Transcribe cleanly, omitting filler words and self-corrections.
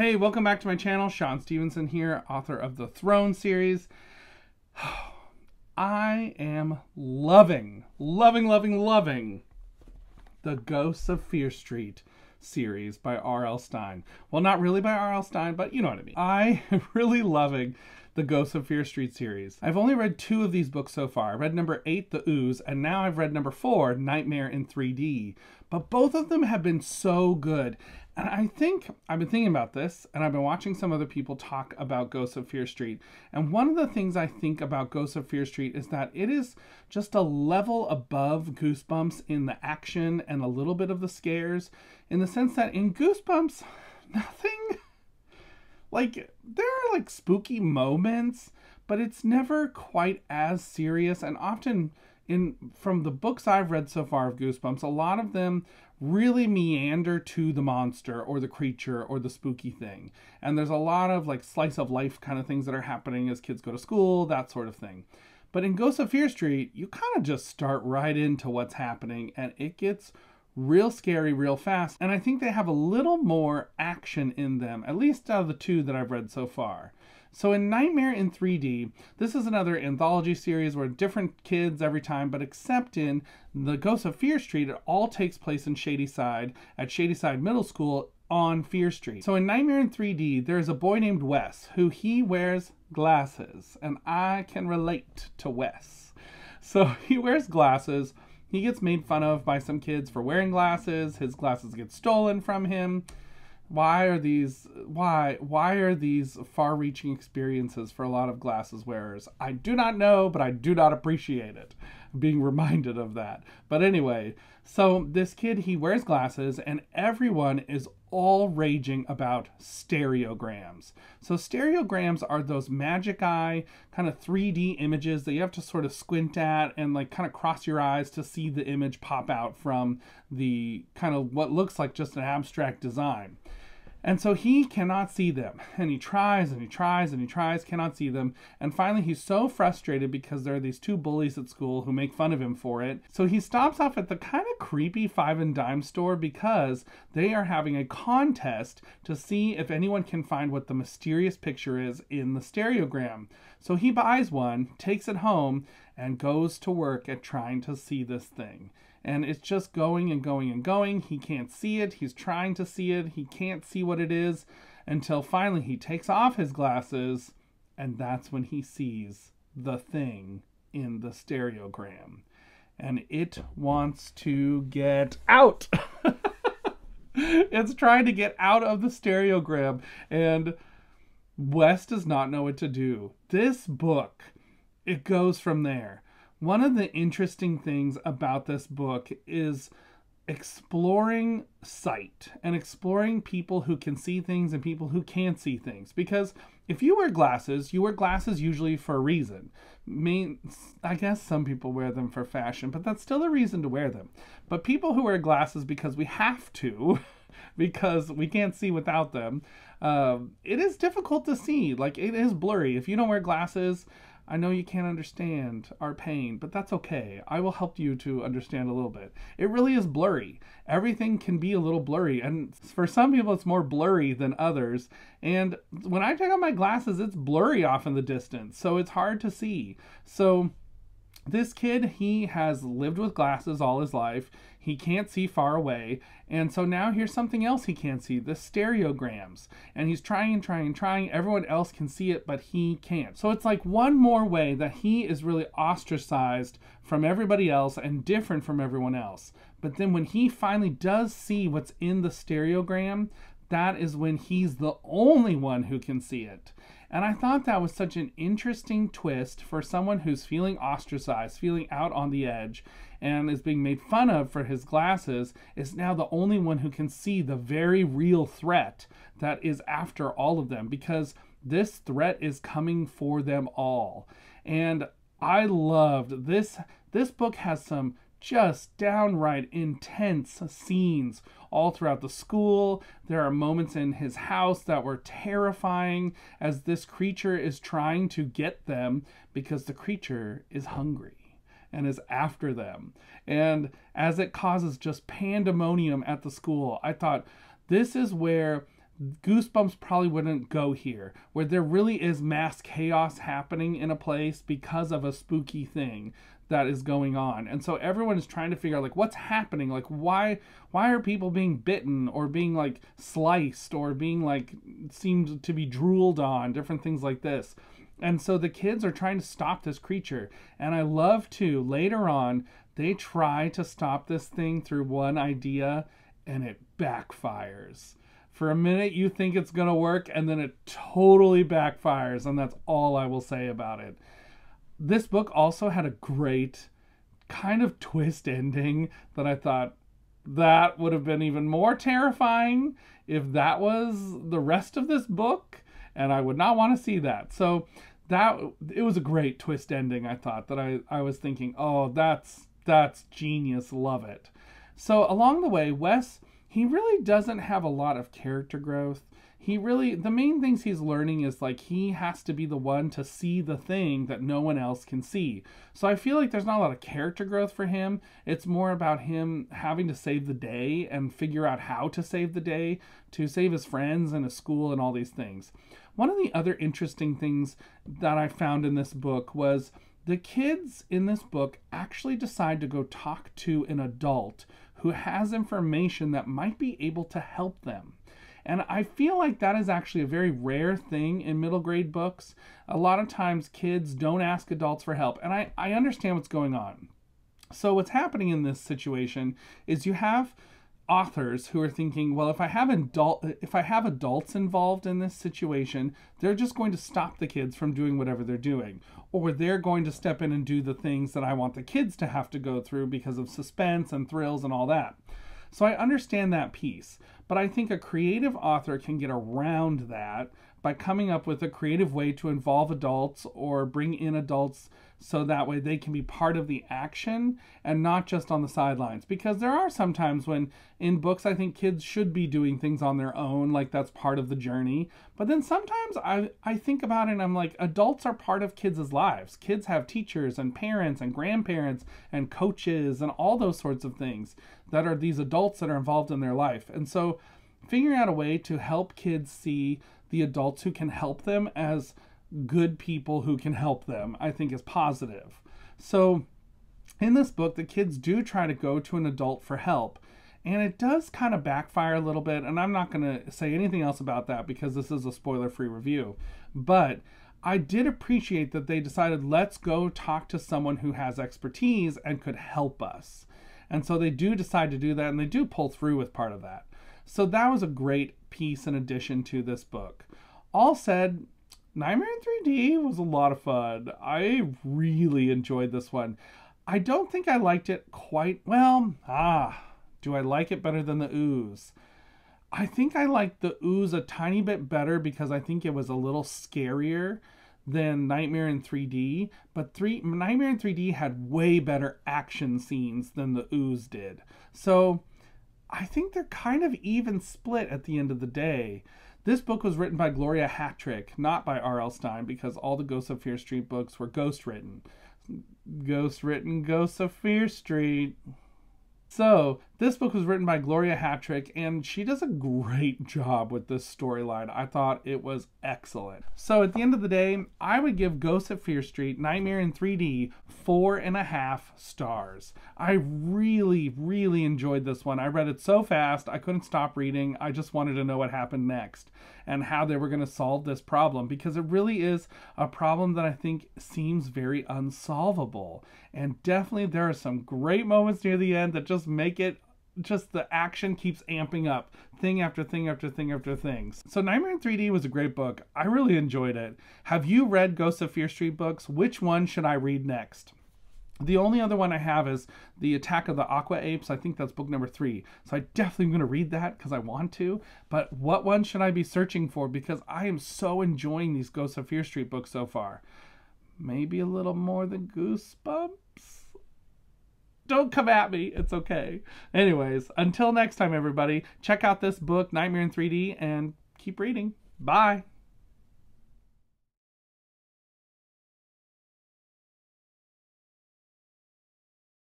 Hey, welcome back to my channel. Shaun Stevenson here, author of the Throne series. I am loving the Ghosts of Fear Street series by R.L. Stine. Well, not really by R.L. Stine, but you know what I mean. I am really loving the Ghosts of Fear Street series. I've only read 2 of these books so far. I read number 8, The Ooze, and now I've read number 4, Nightmare in 3D. But both of them have been so good. And I think I've been thinking about this, and I've been watching some other people talk about Ghosts of Fear Street. And one of the things I think about Ghosts of Fear Street is that it is just a level above Goosebumps in the action and a little bit of the scares, in the sense that in Goosebumps, nothing... Like, there are like spooky moments, but it's never quite as serious. And often from the books I've read so far of Goosebumps, a lot of them really meander to the monster or the creature or the spooky thing. And there's a lot of like slice of life kind of things that are happening as kids go to school, that sort of thing. But in Ghosts of Fear Street, you kind of just start right into what's happening, and it gets real scary real fast. And I think they have a little more action in them, at least out of the 2 that I've read so far. So in Nightmare in 3D, this is another anthology series where different kids every time, but except in the Ghosts of Fear Street, it all takes place in Shadyside, at Shadyside Middle School on Fear Street. So in Nightmare in 3D, there's a boy named Wes who he wears glasses, and I can relate to Wes. So he wears glasses. He gets made fun of by some kids for wearing glasses. His glasses get stolen from him. Why are these far-reaching experiences for a lot of glasses wearers? I do not know, but I do not appreciate it, being reminded of that. But anyway, so this kid, he wears glasses, and everyone is all raging about stereograms. So stereograms are those magic eye kind of 3D images that you have to sort of squint at and like kind of cross your eyes to see the image pop out from the kind of what looks like just an abstract design. And so he cannot see them, and he tries and he tries and he tries, cannot see them. And finally he's so frustrated because there are these 2 bullies at school who make fun of him for it. So he stops off at the kind of creepy 5 and dime store because they are having a contest to see if anyone can find what the mysterious picture is in the stereogram. So he buys one, takes it home, and goes to work at trying to see this thing. And it's just going and going and going. He can't see it. He's trying to see it. He can't see what it is until finally he takes off his glasses, and that's when he sees the thing in the stereogram. And it wants to get out. It's trying to get out of the stereogram, and Wes does not know what to do. This book, it goes from there. One of the interesting things about this book is exploring sight and exploring people who can see things and people who can't see things. Because if you wear glasses usually for a reason. I guess some people wear them for fashion, but that's still a reason to wear them. But people who wear glasses because we have to, because we can't see without them, it is difficult to see. Like, it is blurry. If you don't wear glasses, I know you can't understand our pain, but that's okay. I will help you to understand a little bit. It really is blurry. Everything can be a little blurry, and for some people it's more blurry than others. And when I take off my glasses, it's blurry off in the distance, so it's hard to see. So this kid, he has lived with glasses all his life. He can't see far away. And so now here's something else he can't see, the stereograms. And he's trying and trying and trying. Everyone else can see it, but he can't. So it's like one more way that he is really ostracized from everybody else and different from everyone else. But then when he finally does see what's in the stereogram, that is when he's the only one who can see it. And I thought that was such an interesting twist for someone who's feeling ostracized, feeling out on the edge, and is being made fun of for his glasses, is now the only one who can see the very real threat that is after all of them, because this threat is coming for them all. And I loved this. This book has some just downright intense scenes all throughout the school. There are moments in his house that were terrifying as this creature is trying to get them because the creature is hungry and is after them. And as it causes just pandemonium at the school, I thought this is where Goosebumps probably wouldn't go here, where there really is mass chaos happening in a place because of a spooky thing that is going on. And so everyone is trying to figure out, like, what's happening? Like, why are people being bitten or being, like, sliced or being, like, seemed to be drooled on, different things like this. And so the kids are trying to stop this creature. And I love to, later on, they try to stop this thing through one idea, and it backfires. For a minute, you think it's going to work, and then it totally backfires, and that's all I will say about it. This book also had a great kind of twist ending that I thought that would have been even more terrifying if that was the rest of this book, and I would not want to see that. So it was a great twist ending, I thought, that I was thinking, oh, that's genius, love it. So along the way, Wes, he really doesn't have a lot of character growth. The main things he's learning is, like, he has to be the one to see the thing that no one else can see. So I feel like there's not a lot of character growth for him. It's more about him having to save the day and figure out how to save the day, to save his friends and his school and all these things. One of the other interesting things that I found in this book was the kids in this book actually decide to go talk to an adult who has information that might be able to help them. And I feel like that is actually a very rare thing in middle grade books. A lot of times kids don't ask adults for help, and I understand what's going on. So what's happening in this situation is you have authors who are thinking, well, if I have adults involved in this situation, they're just going to stop the kids from doing whatever they're doing, or they're going to step in and do the things that I want the kids to have to go through because of suspense and thrills and all that. So I understand that piece, but I think a creative author can get around that by coming up with a creative way to involve adults or bring in adults so that way they can be part of the action and not just on the sidelines. Because there are some times when in books I think kids should be doing things on their own, like that's part of the journey. But then sometimes I think about it and I'm like, adults are part of kids' lives. Kids have teachers and parents and grandparents and coaches and all those sorts of things that are these adults that are involved in their life. And so figuring out a way to help kids see the adults who can help them as good people who can help them, I think is positive. So in this book, the kids do try to go to an adult for help, and it does kind of backfire a little bit, and I'm not going to say anything else about that because this is a spoiler-free review. But I did appreciate that they decided, let's go talk to someone who has expertise and could help us. And so they do decide to do that, and they do pull through with part of that. So that was a great piece in addition to this book. All said, Nightmare in 3D was a lot of fun. I really enjoyed this one. I don't think I liked it quite well. Do I like it better than the Ooze? I think I liked the Ooze a tiny bit better because I think it was a little scarier than Nightmare in 3D. But Nightmare in 3D had way better action scenes than the Ooze did. So I think they're kind of even split at the end of the day. This book was written by Gloria Hatrick, not by R.L. Stine, because all the Ghosts of Fear Street books were ghost-written. Ghost-written Ghosts of Fear Street. So, this book was written by Gloria Hatrick, and she does a great job with this storyline. I thought it was excellent. So, at the end of the day, I would give Ghosts of Fear Street, Nightmare in 3D, 4.5 stars. I really, really enjoyed this one. I read it so fast, I couldn't stop reading. I just wanted to know what happened next and how they were going to solve this problem, because it really is a problem that I think seems very unsolvable. And definitely there are some great moments near the end that just make it, just the action keeps amping up, thing after thing after thing after thing. So Nightmare in 3D was a great book. I really enjoyed it. Have you read Ghosts of Fear Street books? Which one should I read next? The only other one I have is The Attack of the Aqua Apes. I think that's book number 3. So I definitely am going to read that because I want to. But what one should I be searching for? Because I am so enjoying these Ghosts of Fear Street books so far. Maybe a little more than Goosebumps? Don't come at me. It's okay. Anyways, until next time, everybody, check out this book, Nightmare in 3D, and keep reading. Bye.